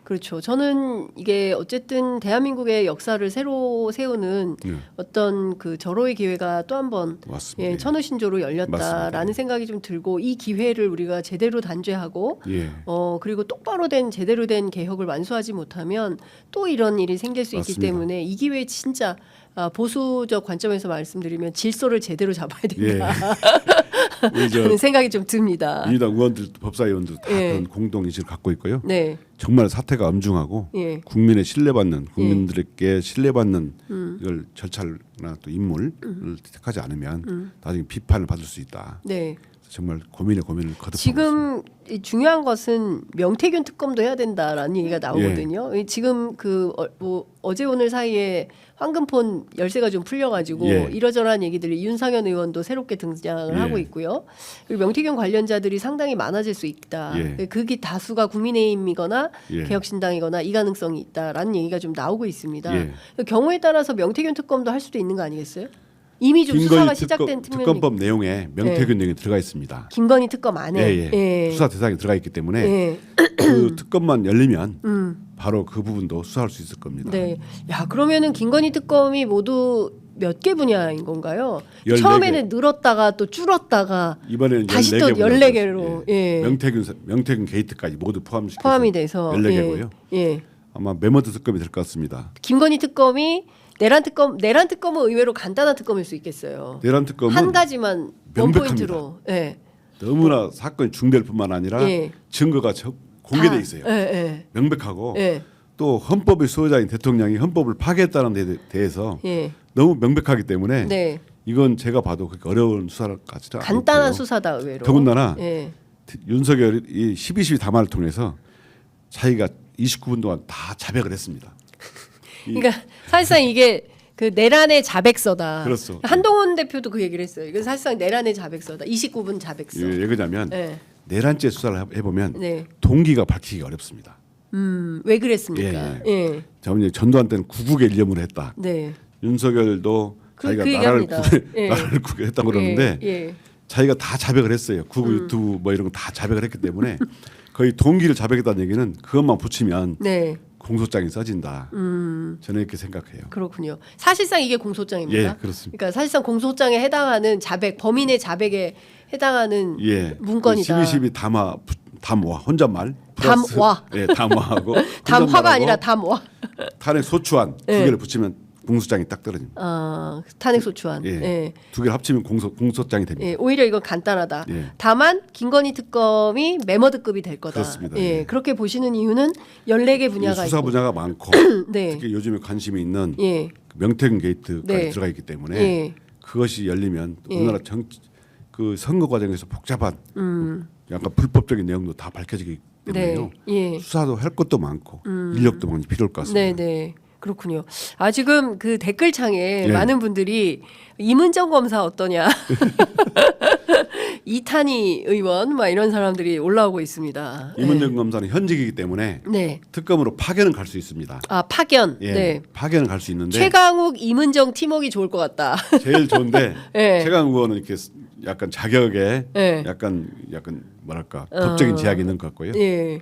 그렇죠. 저는 이게 어쨌든 대한민국의 역사를 새로 세우는 어떤 그 절호의 기회가 또 한 번 예, 천우신조로 열렸다라는 맞습니다. 생각이 좀 들고 이 기회를 우리가 제대로 단죄하고 예. 그리고 똑바로 된 제대로 된 개혁을 완수하지 못하면 또 이런 일이 생길 수 있기 맞습니다. 때문에 이 기회에 진짜 보수적 관점에서 말씀드리면 질서를 제대로 잡아야 된다. 하는 생각이 좀 듭니다. 민주당 의원들, 법사위원들 다 예. 그런 공동 의식을 갖고 있고요. 네. 정말 사태가 엄중하고 예. 국민의 신뢰받는 국민들에게 신뢰받는 이걸 절차나 또 인물을 택하지 않으면 나중에 비판을 받을 수 있다. 네. 정말 고민을 거듭하고 지금 이 중요한 것은 명태균 특검도 해야 된다라는 얘기가 나오거든요. 지금 그 어제 오늘 사이에 황금폰 열쇠가 좀 풀려가지고 예. 이러저러한 얘기들이 윤상현 의원도 새롭게 등장을 예. 하고 있고요. 그리고 명태균 관련자들이 상당히 많아질 수 있다. 예. 그게 다수가 국민의힘이거나 예. 개혁신당이거나 이 가능성이 있다라는 얘기가 좀 나오고 있습니다. 예. 그 경우에 따라서 명태균 특검도 할 수도 있는 거 아니겠어요? 이미 좀 수사가 시작된 특검법 내용에 명태균 내용이 들어가 있습니다. 김건희 특검 안에 예. 수사 대상에 들어가 있기 때문에 예. 그 특검만 열리면 바로 그 부분도 수사할 수 있을 겁니다. 네. 야, 그러면은 김건희 특검이 모두 몇 개 분야인 건가요? 14개. 처음에는 늘었다가 또 줄었다가 이번에는 다시 또 14개로 예. 명태균 게이트까지 모두 포함시켜서 포함이 돼서 14개고요. 예. 아마 메모드 특검이 될 것 같습니다. 김건희 특검이 내란 특검은 의외로 간단한 특검일 수 있겠어요. 내란 특검은 한 가지만 명백합니다. 원포인트로. 예. 너무나 사건이 중대할 뿐만 아니라 예. 증거가 공개돼 다, 있어요. 예. 명백하고 예. 또 헌법의 수호자인 대통령이 헌법을 파괴했다는 데 대해서 예. 너무 명백하기 때문에 네. 이건 제가 봐도 그렇게 어려운 수사까지는 간단한 않고요. 수사다 의외로. 더군다나 예. 윤석열이 12.12 담화를 통해서 자기가 29분 동안 다 자백을 했습니다. 그러니까 사실상 이게 그 내란의 자백서다. 그렇죠. 한동훈 대표도 그 얘기를 했어요. 이건 사실상 내란의 자백서다. 29분 자백서. 왜 그러냐면 네. 내란죄 수사를 해보면 네. 동기가 밝히기 어렵습니다. 왜 그랬습니까? 예. 자, 전두환 때는 구국의 일념으로 했다. 네. 윤석열도 자기가 그 나라를 예. 구국했다고 그러는데 예. 자기가 다 자백을 했어요. 구국 유튜브 뭐 이런 거 다 자백을 했기 때문에 거의 동기를 자백했다는 얘기는 그것만 붙이면 네. 공소장이 써진다. 저는 이렇게 생각해요. 그렇군요. 사실상 이게 공소장입니다. 예, 그렇습니다. 그러니까 사실상 공소장에 해당하는 자백, 범인의 자백에 해당하는 문건이다. 12.12 담화 혼잣말 담화. 예, 담화하고 담화가 혼잣말하고 아니라 담화. 탄핵 소추안 두 예. 개를 붙이면 공소장이 딱 떨어집니다. 탄핵 소추안. 예. 예. 두 개를 합치면 공소장이 됩니다. 예, 오히려 이건 간단하다. 예. 다만 김건희 특검이 메머드급이 될 거다. 그렇습니다. 예, 예. 그렇게 보시는 이유는 14개 분야가 수사 있고. 분야가 많고 네. 특히 요즘에 관심이 있는 예. 그 명태균 게이트까지 네. 들어가 있기 때문에 예. 그것이 열리면 예. 우리나라 그 선거 과정에서 복잡한 약간 불법적인 내용도 다 밝혀지기 때문에요. 네. 예. 수사도 할 것도 많고 인력도 많이 필요할 것 같습니다. 네, 네. 그렇군요. 지금 그 댓글창에 예. 많은 분들이 이문정 검사 어떠냐. 이탄희 의원 막 이런 사람들이 올라오고 있습니다. 이문정 검사는 현직이기 때문에 네. 특검으로 파견은 갈 수 있습니다. 파견. 예, 네. 파견은 갈 수 있는데 최강욱, 이문정 팀워크가 좋을 것 같다. 제일 좋은데 예. 최강 의원은 이렇게 약간 자격에 예. 약간 뭐랄까 법적인 제약이 있는 것 같고요. 예.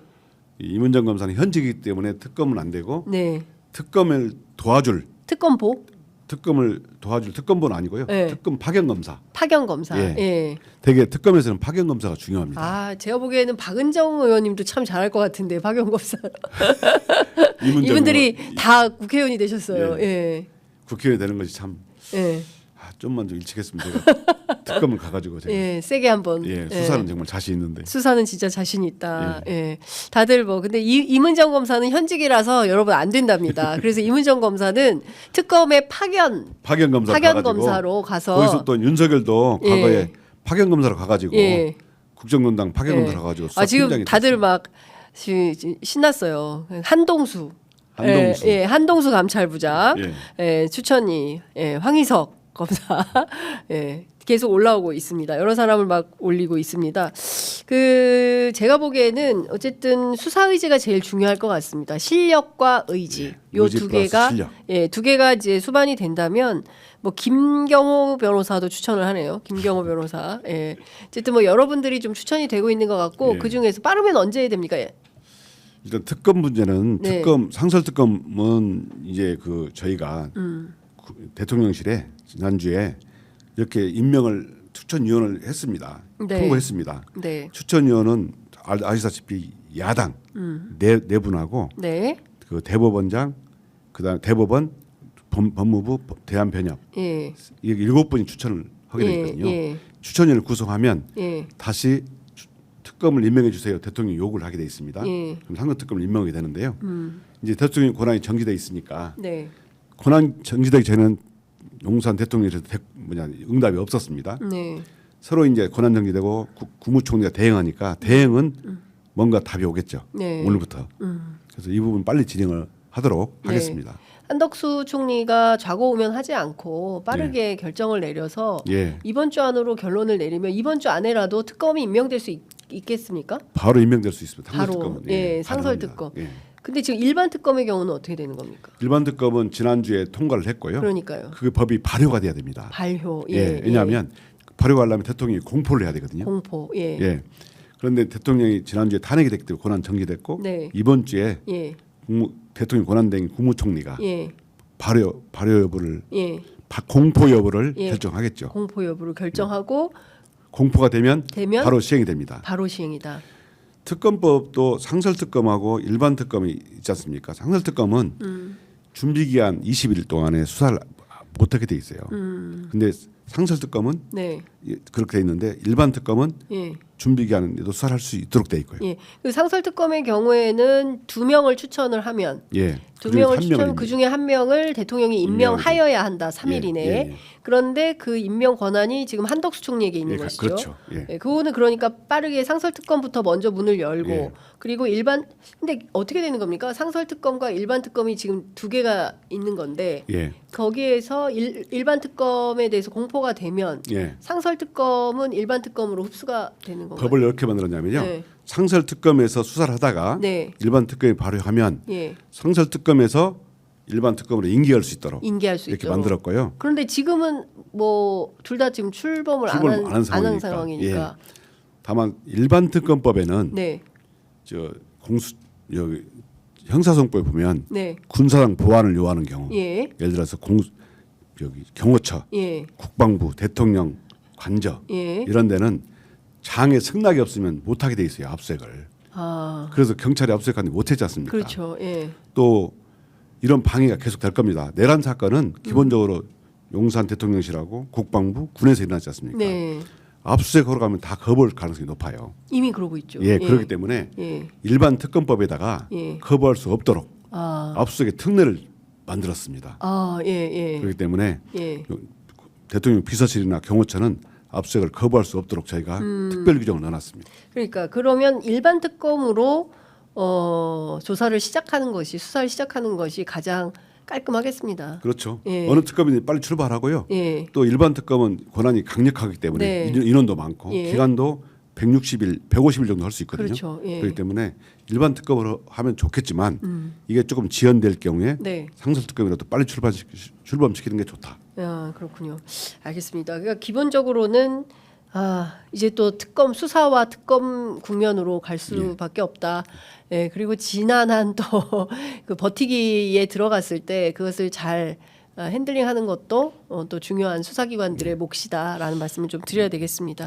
이문정 검사는 현직이기 때문에 특검은 안 되고 네. 특검을 도와줄 특검보? 특검보는 아니고요. 예. 특검 파견 검사. 파견 검사. 예. 예. 되게 특검에서는 파견 검사가 중요합니다. 제가 보기에는 박은정 의원님도 참 잘할 것 같은데 파견 검사. 이문정 이분들이 의원, 다 국회의원이 되셨어요. 예. 국회의원 되는 것이 참 예. 좀만 좀 일찍 했으면 제가 특검을 가가지고 제가 예. 세게 한번. 수사는 정말 자신 있는데. 수사는 진짜 자신 있다. 예. 다들 근데 이문정 검사는 현직이라서 여러분 안 된답니다. 그래서 이문정 검사는 특검의 파견 검사로 가서 거기서 또 윤석열도 예. 과거에 파견 검사로 가가지고 예. 국정농단 파견 예. 검사로 가가지고 지금 다들 막 신났어요. 한동수. 예, 한동수 감찰부장. 추천이 황희석 검사. 예. 계속 올라오고 있습니다. 여러 사람을 막 올리고 있습니다. 제가 보기에는 어쨌든 수사 의지가 제일 중요할 것 같습니다. 실력과 의지. 요 두 개가 두 개가 이제 수반이 된다면 김경호 변호사도 추천을 하네요. 김경호 변호사. 예. 어쨌든 여러분들이 좀 추천이 되고 있는 것 같고 그 중에서 빠르면 언제 됩니까? 일단 특검 문제는 네. 특검 상설 특검은 이제 그 저희가 대통령실에 지난주에 이렇게 임명을 추천위원을 했습니다. 네. 통보했습니다. 네. 추천위원은 아시다시피 야당 네 분하고 네. 그 대법원장 그다음 대법원 법무부 대한변협 예. 이게 7분이 추천을 하게 돼 있거든요. 예. 추천위원을 구성하면 예. 다시 특검을 임명해 주세요. 대통령이 요구를 하게 돼 있습니다. 예. 그럼 상설 특검을 임명하게 되는데요. 이제 대통령 권한이 정지돼 있으니까 네. 권한 정지되기 전에는 용산 대통령에서 응답이 없었습니다. 네. 서로 이제 권한 정지되고 국무총리가 대행하니까 대행은 뭔가 답이 오겠죠. 네. 오늘부터. 그래서 이 부분 빨리 진행을 하도록 네. 하겠습니다. 한덕수 총리가 좌고우면하지 않고 빠르게 결정을 내려서 예. 이번 주 안으로 결론을 내리면 이번 주 안에라도 특검이 임명될 수 있겠습니까? 바로 임명될 수 있습니다. 상설 바로 특검은. 예, 바로 상설 합니다. 특검. 예. 근데 지금 일반 특검의 경우는 어떻게 되는 겁니까? 일반 특검은 지난주에 통과를 했고요. 그러니까요. 그게 법이 발효가 돼야 됩니다. 발효. 예. 왜냐하면 발효하려면 대통령이 공포를 해야 되거든요. 공포. 예. 예. 그런데 대통령이 지난주에 탄핵이 됐기 때문에 권한 정지됐고 네. 이번 주에 예. 대통령 권한대행 국무총리가 예. 발효 여부를 예. 공포 여부를 예. 결정하겠죠. 공포 여부를 결정하고 공포가 되면 바로 시행이 됩니다. 바로 시행이다. 특검법도 상설 특검하고 일반 특검이 있지 않습니까? 상설 특검은 준비 기한 20일 동안에 수사를 못하게 돼 있어요. 근데 상설 특검은 네. 그렇게 돼 있는데 일반 특검은 예. 준비 기한에도 수사를 할 수 있도록 돼 있고요. 예. 그 상설 특검의 경우에는 2명을 추천을 하면 예. 2명을 추천 그 중에 1명을 대통령이 임명하여야 한다. 3일 예, 이내에. 예, 예. 그런데 그 임명 권한이 지금 한덕수 총리에게 있는 예, 것이죠. 그렇죠. 예. 예, 그거는 그러니까 빠르게 상설 특검부터 먼저 문을 열고 예. 그리고 근데 어떻게 되는 겁니까? 상설 특검과 일반 특검이 지금 두 개가 있는 건데 예. 거기에서 일반 특검에 대해서 공포가 되면 예. 상설 특검은 일반 특검으로 흡수가 되는 건가요? 법을 이렇게 만들었냐면요. 네. 상설 특검에서 수사를 하다가 네. 일반 특검이 발효하면 예. 상설 특검에서 일반 특검으로 인계할 수 있도록 인계할 수 이렇게 있도록. 만들었고요. 그런데 지금은 뭐 둘 다 지금 출범을 안 한 상황이니까. 예. 다만 일반 특검법에는 네. 저 여기 형사소송법에 보면 네. 군사상 보안을 요하는 경우, 예. 예를 들어서 여기 경호처, 예. 국방부, 대통령 관저 예. 이런 데는 장에 승낙이 없으면 못하게 돼 있어요. 압수수색을. 아. 그래서 경찰이 압수수색하는데 못했지 않습니까? 그렇죠. 예. 또 이런 방해가 계속 될 겁니다. 내란 사건은 기본적으로 용산 대통령실하고 국방부, 군에서 일어나지 않습니까? 네. 압수수색 하러 가면 다 거부할 가능성이 높아요. 이미 그러고 있죠. 예, 그렇기 때문에 예. 일반 특검법에다가 예. 거부할 수 없도록 아. 압수수색의 특례를 만들었습니다. 아, 예, 예. 그렇기 때문에 예. 대통령 비서실이나 경호처는 압수수색을 거부할 수 없도록 저희가 특별 규정을 넣어놨습니다. 그러니까 그러면 일반 특검으로 조사를 시작하는 것이 수사를 시작하는 것이 가장 깔끔하겠습니다. 그렇죠. 예. 어느 특검이든 빨리 출발하고요. 예. 또 일반 특검은 권한이 강력하기 때문에 네. 인원도 많고 예. 기간도 160일, 150일 정도 할 수 있거든요. 그렇죠. 예. 그렇기 때문에 일반 특검으로 하면 좋겠지만 이게 조금 지연될 경우에 네. 상설 특검이라도 빨리 출범시키는 게 좋다. 아, 그렇군요. 알겠습니다. 그러니까 기본적으로는 이제 또 특검 수사와 특검 국면으로 갈 수밖에 없다. 예, 그리고 지난한 또 그 버티기에 들어갔을 때 그것을 잘 핸들링하는 것도 또 중요한 수사기관들의 몫이다라는 말씀을 좀 드려야 되겠습니다.